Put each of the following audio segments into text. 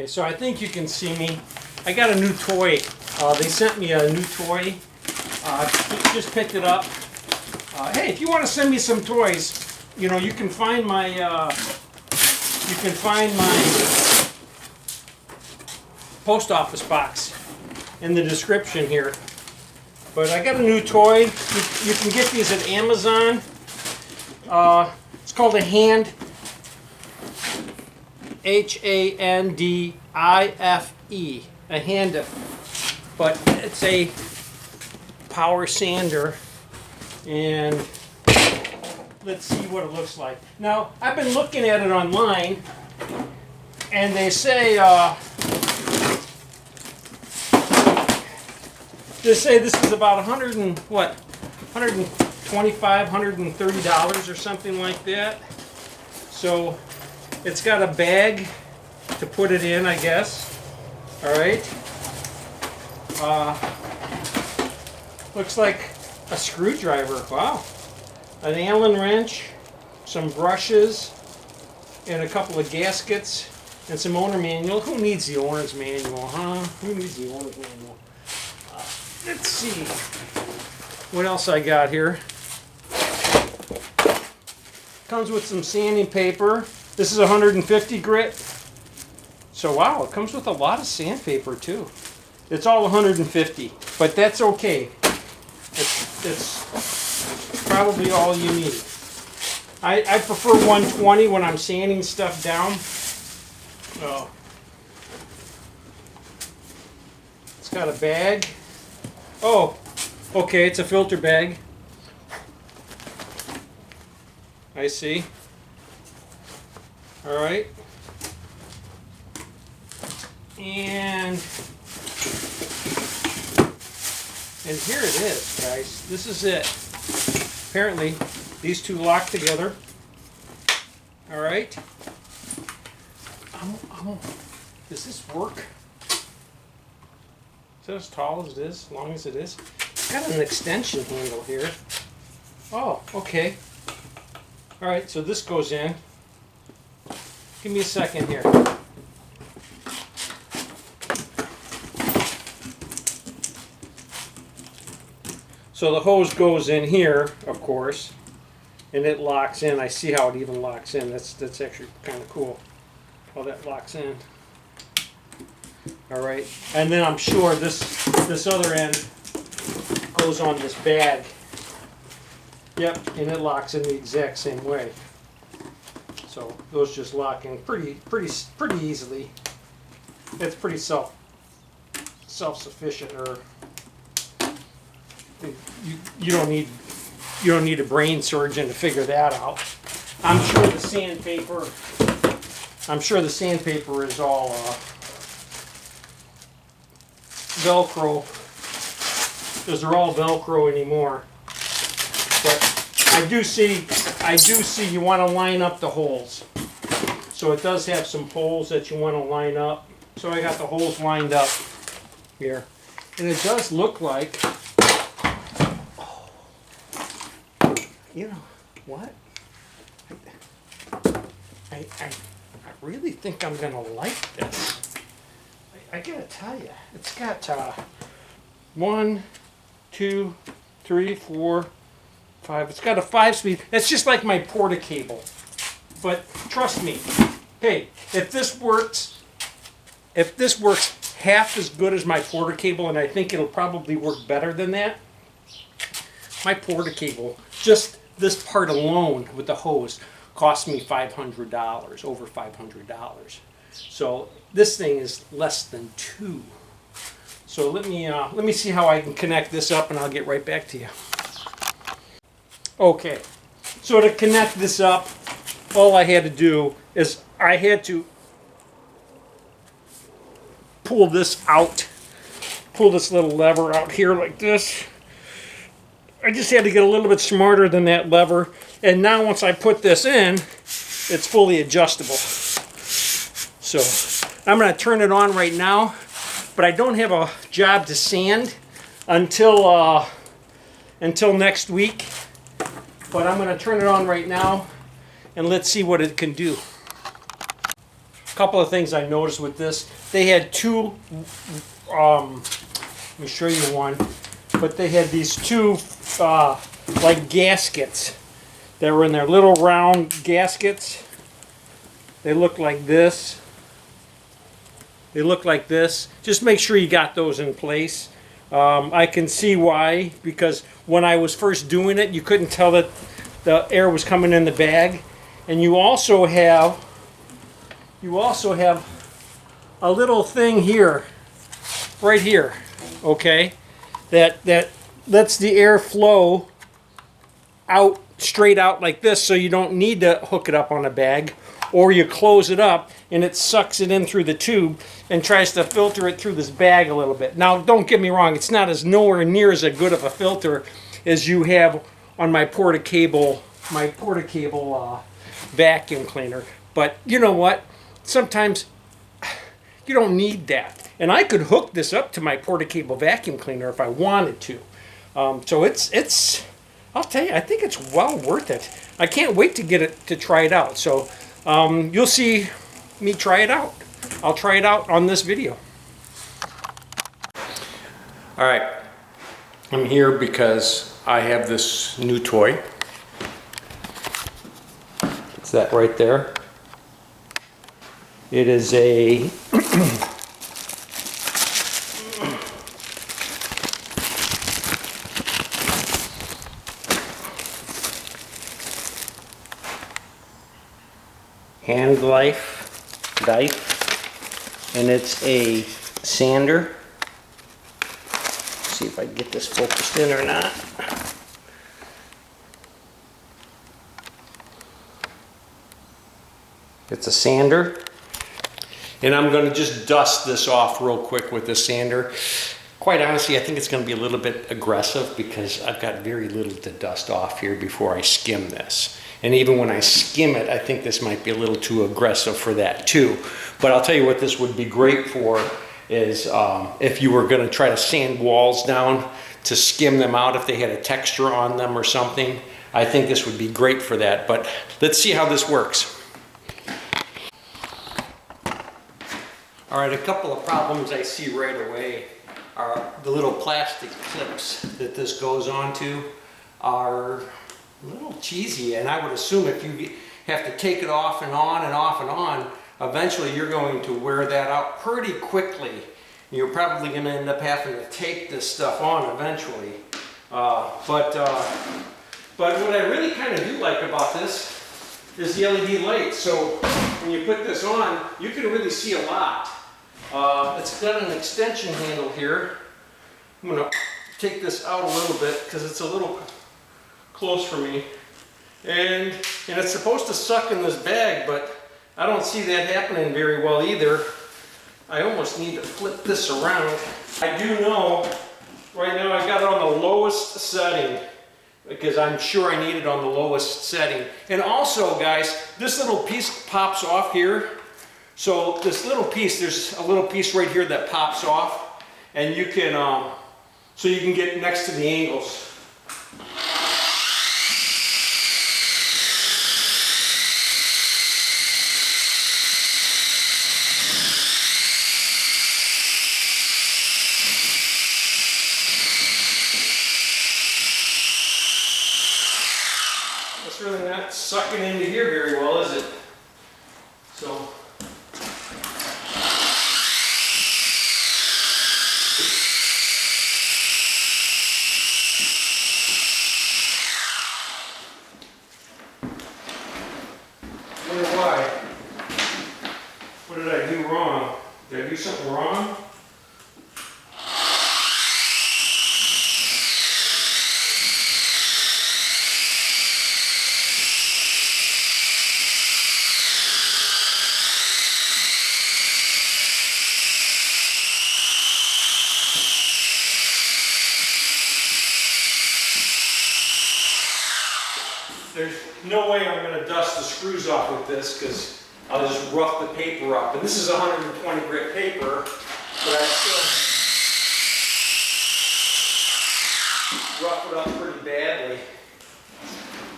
Okay, so I think you can see me. I got a new toy. They sent me a new toy. Just picked it up. Hey, if you want to send me some toys, you know, you can find my post office box in the description here. But I got a new toy. You can get these at Amazon. It's called a Handife, a Handife. But it's a power sander, and let's see what it looks like. Now, I've been looking at it online, and they say this is about $125, $130 or something like that. So it's got a bag to put it in, I guess. All right. Looks like a screwdriver. Wow. An Allen wrench, some brushes, and a couple of gaskets, and some owner manual. Who needs the owner's manual, huh? Who needs the owner's manual? Let's see what else I got here. Comes with some sanding paper. This is 150 grit. So wow, it comes with a lot of sandpaper too. It's all 150, but that's okay. It's probably all you need. I prefer 120 when I'm sanding stuff down. Oh. It's got a bag. Oh, okay, it's a filter bag. I see. All right. And here it is, guys. This is it. Apparently, these two lock together. All right. Does this work? Is that as tall as it is? As long as it is? It's got an extension handle here. Oh, okay. All right, so this goes in. Give me a second here. So the hose goes in here, of course, and it locks in. I see how it even locks in. That's actually kind of cool how that locks in. All right, and then I'm sure this other end goes on this bag. Yep, and it locks in the exact same way. So those just lock in pretty easily. It's pretty self-sufficient, or you don't need a brain surgeon to figure that out. I'm sure the sandpaper is all Velcro, because they're all Velcro anymore. But I do see you want to line up the holes. So it does have some holes that you want to line up. So I got the holes lined up here, and it does look like. You know what? I really think I'm gonna like this. I gotta tell you, it's got 1, 2, 3, 4, 5. It's got a 5-speed. It's just like my Porta cable. But trust me, hey, if this works half as good as my Porta cable, and I think it'll probably work better than that. My Porta cable, just this part alone with the hose, cost me $500, over $500. So this thing is less than $2. So let me see how I can connect this up, and I'll get right back to you. Okay, so to connect this up, all I had to do is I had to pull this out, pull this little lever out here like this. I just had to get a little bit smarter than that lever, and now once I put this in, it's fully adjustable. So I'm going to turn it on right now, but I don't have a job to sand until next week. But I'm going to turn it on right now, and let's see what it can do. couple of things I noticed with this. They had two, let me show you one, but they had these two like gaskets that were in their little round gaskets. They look like this. They look like this. Just make sure you got those in place. I can see why, because when I was first doing it, you couldn't tell that the air was coming in the bag. And you also have a little thing here, right here, okay, that lets the air flow out, straight out like this, so you don't need to hook it up on a bag, or you close it up and it sucks it in through the tube and tries to filter it through this bag a little bit. Now, don't get me wrong, it's not as nowhere near as good of a filter as you have on my Porta-Cable vacuum cleaner. But you know what? Sometimes you don't need that. And I could hook this up to my Porta-Cable vacuum cleaner if I wanted to. So it's I'll tell you, I think it's well worth it. I can't wait to get it to try it out. So you'll see me try it out. I'll try it out on this video. All right, I'm here because I have this new toy. It's that right there. It is a Handife, and it's a sander. See if I can get this focused in or not. It's a sander, and I'm going to just dust this off real quick with this sander. Quite honestly, I think it's going to be a little bit aggressive because I've got very little to dust off here before I skim this. And even when I skim it, I think this might be a little too aggressive for that too. But I'll tell you what this would be great for is if you were going to try to sand walls down to skim them out if they had a texture on them or something. I think this would be great for that. But let's see how this works. All right, a couple of problems I see right away are the little plastic clips that this goes onto are a little cheesy, and I would assume if you have to take it off and on and off and on, eventually you're going to wear that out pretty quickly. You're probably going to end up having to tape this stuff on eventually. But what I really kind of do like about this is the LED light. So when you put this on, you can really see a lot. It's got an extension handle here. I'm going to take this out a little bit because it's a little close for me. And it's supposed to suck in this bag, but I don't see that happening very well either. I almost need to flip this around. I do know right now I got it on the lowest setting because I'm sure I need it on the lowest setting. And also, guys, this little piece pops off here. So this little piece, there's a little piece right here that pops off, and you can, so you can get next to the angles. It's really not sucking into here very well, is it? So. What did I do wrong? Did I do something wrong? There's no way I'm going to dust the screws off with this because I'll just rough the paper up. And this is 120 grit paper, but I still rough it up pretty badly.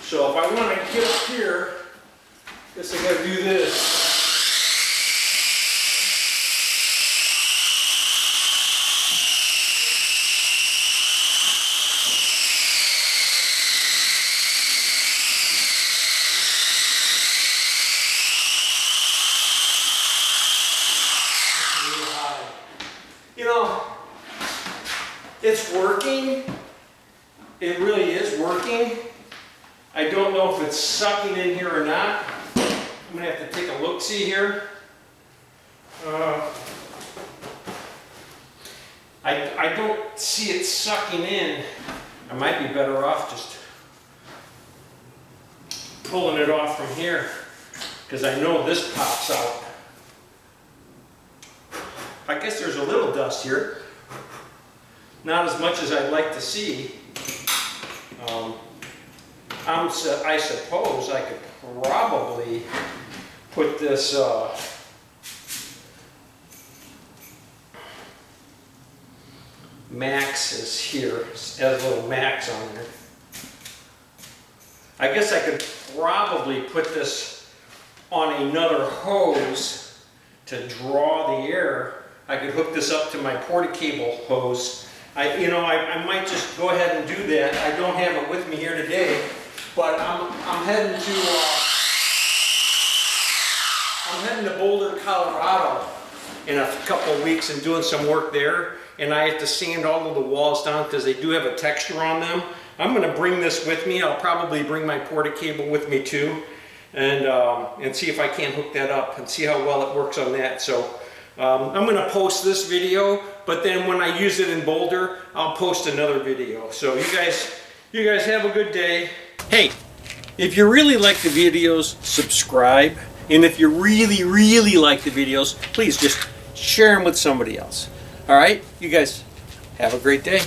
So if I want to get up here, I guess I got to do this. I don't know if it's sucking in here or not. I'm gonna have to take a look-see here. I don't see it sucking in. I might be better off just pulling it off from here, because I know this pops out. I guess there's a little dust here. Not as much as I'd like to see. I suppose I could probably put this max is here, has a little max on there. I guess I could probably put this on another hose to draw the air. I could hook this up to my porta-cable hose. I might just go ahead and do that. I don't have it with me here today, but I'm heading to Boulder, Colorado in a couple of weeks and doing some work there. And I have to sand all of the walls down because they do have a texture on them. I'm going to bring this with me. I'll probably bring my porta-cable with me too, and see if I can't hook that up and see how well it works on that. So I'm going to post this video, but then when I use it in Boulder, I'll post another video. So you guys have a good day. Hey, if you really like the videos, subscribe. And if you really, really like the videos, please just share them with somebody else. All right, you guys have a great day.